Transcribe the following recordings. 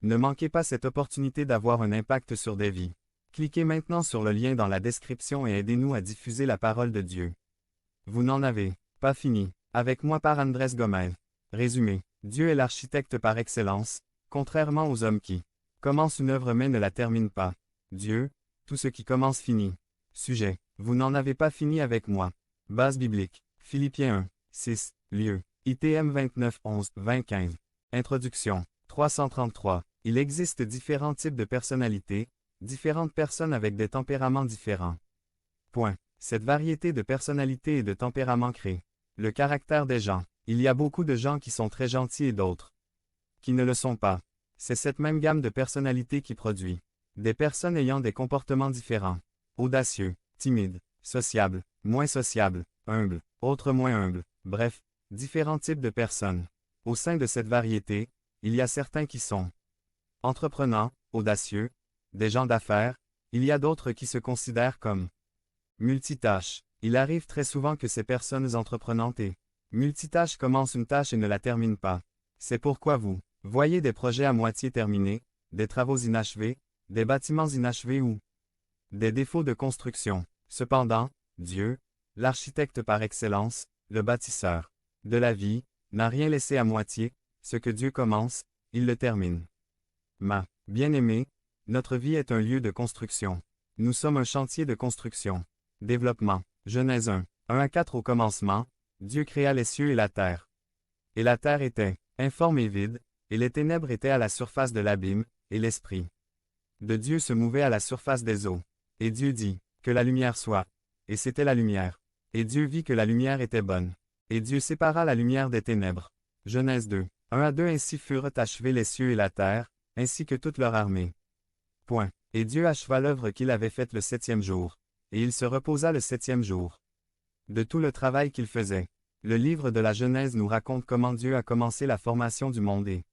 Ne manquez pas cette opportunité d'avoir un impact sur des vies. Cliquez maintenant sur le lien dans la description et aidez-nous à diffuser la parole de Dieu. Vous n'en avez pas fini. Avec moi par Andrés Gomez. Résumé. Dieu est l'architecte par excellence, contrairement aux hommes qui commencent une œuvre mais ne la terminent pas. Dieu, tout ce qui commence finit. Sujet. Vous n'en avez pas fini avec moi. Base biblique. Philippiens 1, 6, lieu. ITM 29 11 20 15. Introduction. 333. Il existe différents types de personnalités, différentes personnes avec des tempéraments différents. Point. Cette variété de personnalités et de tempéraments crée le caractère des gens. Il y a beaucoup de gens qui sont très gentils et d'autres qui ne le sont pas. C'est cette même gamme de personnalités qui produit des personnes ayant des comportements différents. Audacieux, timides, sociables, moins sociables, humbles, autres moins humbles, bref, différents types de personnes. Au sein de cette variété, il y a certains qui sont entreprenants, audacieux, des gens d'affaires, il y a d'autres qui se considèrent comme multitâches. Il arrive très souvent que ces personnes entreprenantes et multitâches commencent une tâche et ne la terminent pas. C'est pourquoi vous voyez des projets à moitié terminés, des travaux inachevés, des bâtiments inachevés ou des défauts de construction. Cependant, Dieu, l'architecte par excellence, le bâtisseur de la vie, n'a rien laissé à moitié. Ce que Dieu commence, il le termine. Ma bien-aimée, notre vie est un lieu de construction. Nous sommes un chantier de construction. Développement. Genèse 1, 1 à 4. Au commencement, Dieu créa les cieux et la terre. Et la terre était informe et vide, et les ténèbres étaient à la surface de l'abîme, et l'Esprit de Dieu se mouvait à la surface des eaux. Et Dieu dit, que la lumière soit. Et c'était la lumière. Et Dieu vit que la lumière était bonne. Et Dieu sépara la lumière des ténèbres. Genèse 2, 1 à 2. Ainsi furent achevés les cieux et la terre, ainsi que toute leur armée. Point. Et Dieu acheva l'œuvre qu'il avait faite le 7e jour. Et il se reposa le 7e jour de tout le travail qu'il faisait. Le livre de la Genèse nous raconte comment Dieu a commencé la formation du monde et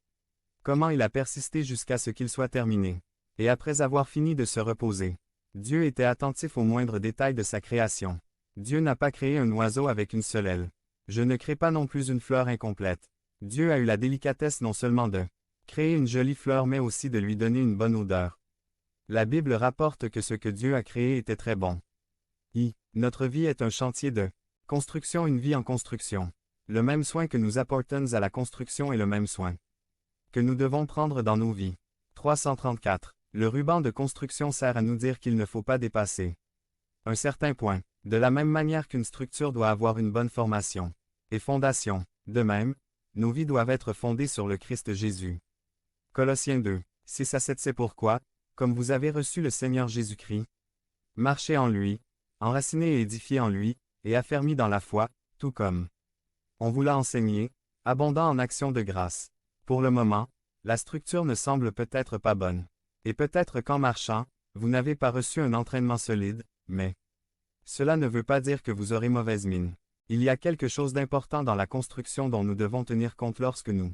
comment il a persisté jusqu'à ce qu'il soit terminé. Et après avoir fini de se reposer, Dieu était attentif aux moindres détails de sa création. Dieu n'a pas créé un oiseau avec une seule aile. Je ne crée pas non plus une fleur incomplète. Dieu a eu la délicatesse non seulement de créer une jolie fleur mais aussi de lui donner une bonne odeur. La Bible rapporte que ce que Dieu a créé était très bon. Notre vie est un chantier de construction, une vie en construction. Le même soin que nous apportons à la construction est le même soin que nous devons prendre dans nos vies. 334. Le ruban de construction sert à nous dire qu'il ne faut pas dépasser un certain point. De la même manière qu'une structure doit avoir une bonne formation et fondation, de même, nos vies doivent être fondées sur le Christ Jésus. Colossiens 2, 6 à 7. C'est pourquoi, comme vous avez reçu le Seigneur Jésus-Christ, marchez en lui, enracinés et édifiés en lui, et affermis dans la foi, tout comme on vous l'a enseigné, abondant en actions de grâce. Pour le moment, la structure ne semble peut-être pas bonne. Et peut-être qu'en marchant, vous n'avez pas reçu un entraînement solide, mais cela ne veut pas dire que vous aurez mauvaise mine. Il y a quelque chose d'important dans la construction dont nous devons tenir compte lorsque nous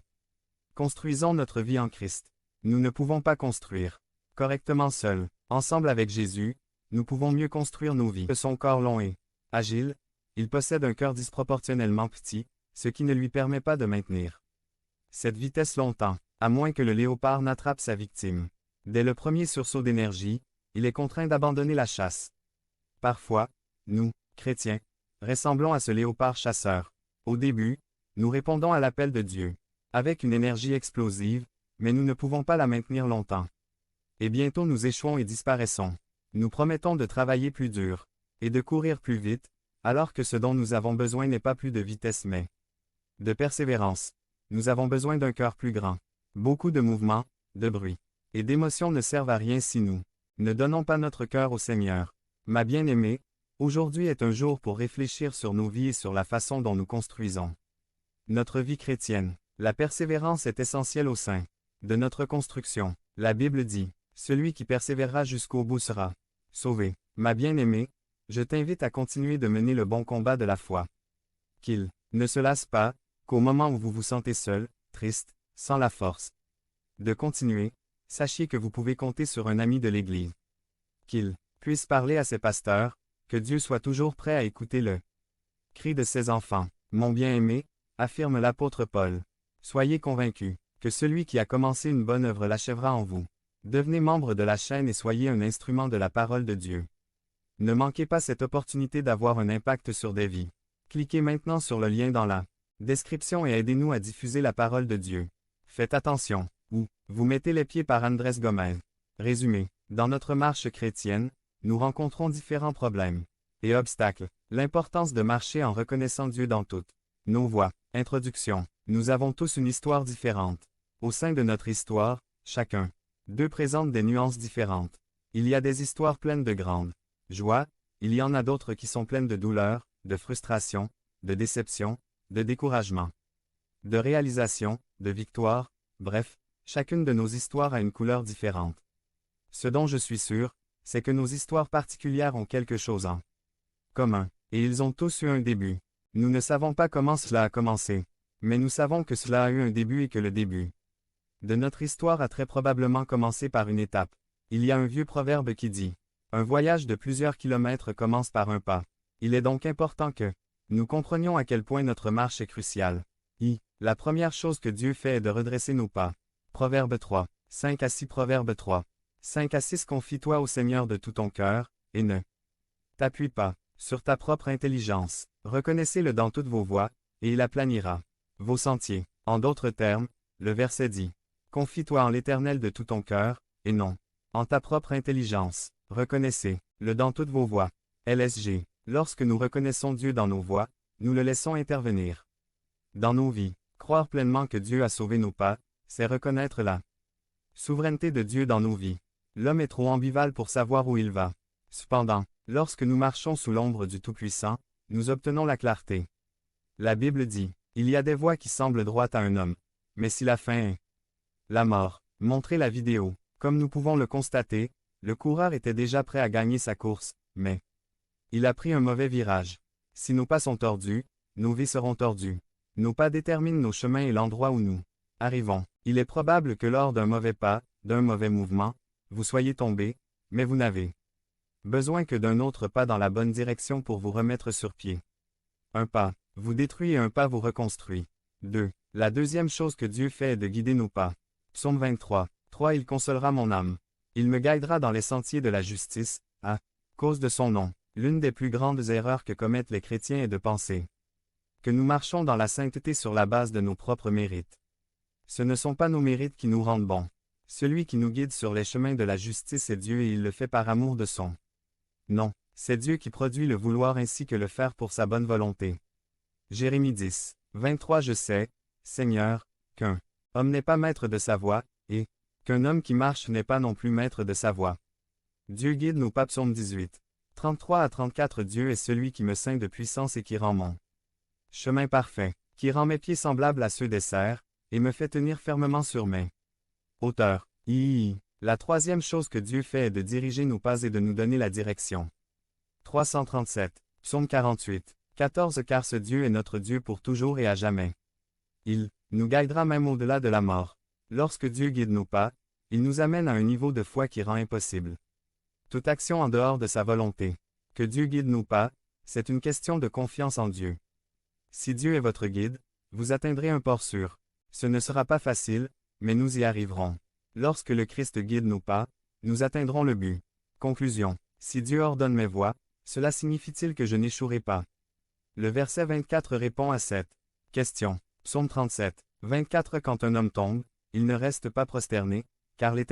construisons notre vie en Christ. Nous ne pouvons pas construire correctement seuls. Ensemble avec Jésus, nous pouvons mieux construire nos vies. Son corps long et agile, il possède un cœur disproportionnellement petit, ce qui ne lui permet pas de maintenir cette vitesse longtemps, à moins que le léopard n'attrape sa victime. Dès le premier sursaut d'énergie, il est contraint d'abandonner la chasse. Parfois, nous, chrétiens, ressemblons à ce léopard chasseur. Au début, nous répondons à l'appel de Dieu, avec une énergie explosive, mais nous ne pouvons pas la maintenir longtemps. Et bientôt nous échouons et disparaissons. Nous promettons de travailler plus dur, et de courir plus vite, alors que ce dont nous avons besoin n'est pas plus de vitesse mais de persévérance. Nous avons besoin d'un cœur plus grand. Beaucoup de mouvements, de bruit, et d'émotions ne servent à rien si nous ne donnons pas notre cœur au Seigneur. Ma bien-aimée, aujourd'hui est un jour pour réfléchir sur nos vies et sur la façon dont nous construisons notre vie chrétienne. La persévérance est essentielle au sein de notre construction. La Bible dit, « Celui qui persévérera jusqu'au bout sera sauvé. » Ma bien-aimée, je t'invite à continuer de mener le bon combat de la foi. Qu'il ne se lasse pas, qu'au moment où vous vous sentez seul, triste, sans la force de continuer, sachez que vous pouvez compter sur un ami de l'Église. Qu'il puisse parler à ses pasteurs, que Dieu soit toujours prêt à écouter le cri de ses enfants. Mon bien-aimé, affirme l'apôtre Paul. Soyez convaincus que celui qui a commencé une bonne œuvre l'achèvera en vous. Devenez membre de la chaîne et soyez un instrument de la parole de Dieu. Ne manquez pas cette opportunité d'avoir un impact sur des vies. Cliquez maintenant sur le lien dans la description et aidez-nous à diffuser la parole de Dieu. Faites attention, où vous mettez les pieds par Andrés Gomez. Résumé. Dans notre marche chrétienne, nous rencontrons différents problèmes et obstacles. L'importance de marcher en reconnaissant Dieu dans toutes nos voies. Introduction. Nous avons tous une histoire différente. Au sein de notre histoire, chacun d'eux présente des nuances différentes. Il y a des histoires pleines de grande joie, il y en a d'autres qui sont pleines de douleur, de frustration, de déception, de découragement, de réalisation, de victoire, bref, chacune de nos histoires a une couleur différente. Ce dont je suis sûr, c'est que nos histoires particulières ont quelque chose en commun, et ils ont tous eu un début. Nous ne savons pas comment cela a commencé, mais nous savons que cela a eu un début et que le début de notre histoire a très probablement commencé par une étape. Il y a un vieux proverbe qui dit « Un voyage de plusieurs kilomètres commence par un pas ». Il est donc important que nous comprenions à quel point notre marche est cruciale. La première chose que Dieu fait est de redresser nos pas. Proverbe 3, 5 à 6 Proverbe 3, 5 à 6 Confie-toi au Seigneur de tout ton cœur, et ne t'appuie pas sur ta propre intelligence. Reconnaissez-le dans toutes vos voies, et il aplanira vos sentiers. En d'autres termes, le verset dit « Confie-toi en l'Éternel de tout ton cœur, et non en ta propre intelligence. Reconnaissez-le dans toutes vos voies. » LSG. Lorsque nous reconnaissons Dieu dans nos voies, nous le laissons intervenir dans nos vies. Croire pleinement que Dieu a sauvé nos pas, c'est reconnaître la souveraineté de Dieu dans nos vies. L'homme est trop ambivalent pour savoir où il va. Cependant, lorsque nous marchons sous l'ombre du Tout-Puissant, nous obtenons la clarté. La Bible dit, « Il y a des voies qui semblent droites à un homme, mais si la fin est la mort. » Montrez la vidéo. Comme nous pouvons le constater, le coureur était déjà prêt à gagner sa course, mais il a pris un mauvais virage. Si nos pas sont tordus, nos vies seront tordues. Nos pas déterminent nos chemins et l'endroit où nous arrivons. Il est probable que lors d'un mauvais pas, d'un mauvais mouvement, vous soyez tombé, mais vous n'avez besoin que d'un autre pas dans la bonne direction pour vous remettre sur pied. Un pas vous détruit et un pas vous reconstruit. 2. La deuxième chose que Dieu fait est de guider nos pas. Psaume 23. 3. Il consolera mon âme. Il me guidera dans les sentiers de la justice, à cause de son nom. L'une des plus grandes erreurs que commettent les chrétiens est de penser que nous marchons dans la sainteté sur la base de nos propres mérites. Ce ne sont pas nos mérites qui nous rendent bons. Celui qui nous guide sur les chemins de la justice est Dieu et il le fait par amour de son nom. C'est Dieu qui produit le vouloir ainsi que le faire pour sa bonne volonté. Jérémie 10, 23. Je sais, Seigneur, qu'un homme n'est pas maître de sa voie, et qu'un homme qui marche n'est pas non plus maître de sa voie. Dieu guide nos pas. Psaume 18, 33 à 34. Dieu est celui qui me ceint de puissance et qui rend mon chemin parfait, qui rend mes pieds semblables à ceux des cerfs, et me fait tenir fermement sur mes hauteurs. La troisième chose que Dieu fait est de diriger nos pas et de nous donner la direction. 337. Psaume 48, 14. Car ce Dieu est notre Dieu pour toujours et à jamais. Il nous guidera même au-delà de la mort. Lorsque Dieu guide nos pas, il nous amène à un niveau de foi qui rend impossible toute action en dehors de sa volonté. Que Dieu guide nos pas, c'est une question de confiance en Dieu. Si Dieu est votre guide, vous atteindrez un port sûr. Ce ne sera pas facile, mais nous y arriverons. Lorsque le Christ guide nos pas, nous atteindrons le but. Conclusion. Si Dieu ordonne mes voies, cela signifie-t-il que je n'échouerai pas? Le verset 24 répond à cette question. Psaume 37, 24. Quand un homme tombe, il ne reste pas prosterné, car l'Éternel